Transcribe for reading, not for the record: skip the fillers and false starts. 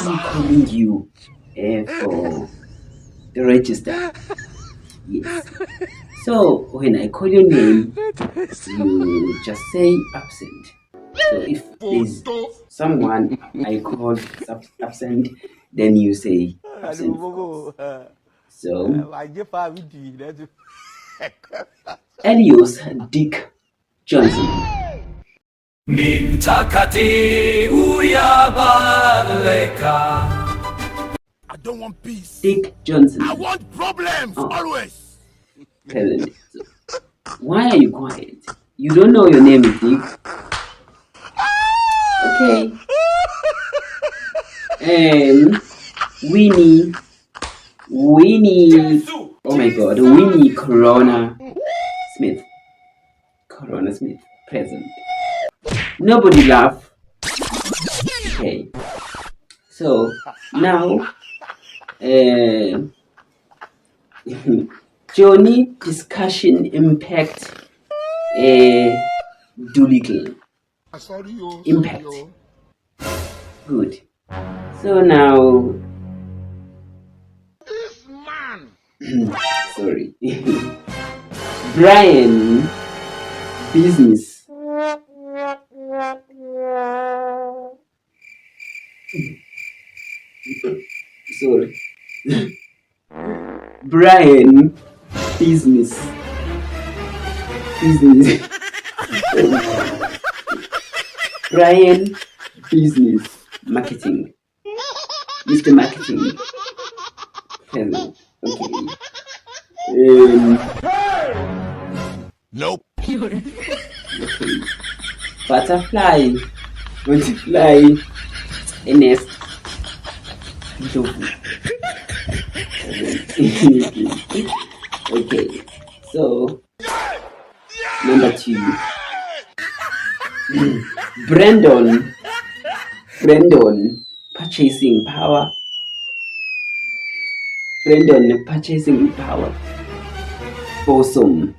I'm calling you for the register. Yes. So when I call your name, you just say absent. So if there's someone I called absent, then you say absent, of course. So Elios Dick Johnson. I don't want peace. Dick Johnson. I want problems always. Present. So, why are you quiet? You don't know your name is Dick. Okay. Winnie. Oh my God, Winnie Corona Smith. Corona Smith, present. Nobody laugh. Okay. So now, Johnny discussion impact Doolittle. Impact. Good. So now, sorry. Brian business. Sorry. Brian business. Brian business marketing. Mr. Marketing. Hello. Okay. Nope. Okay. Butterfly. Butterfly. A nest. Okay. So number 2. Brandon purchasing power. Bosom.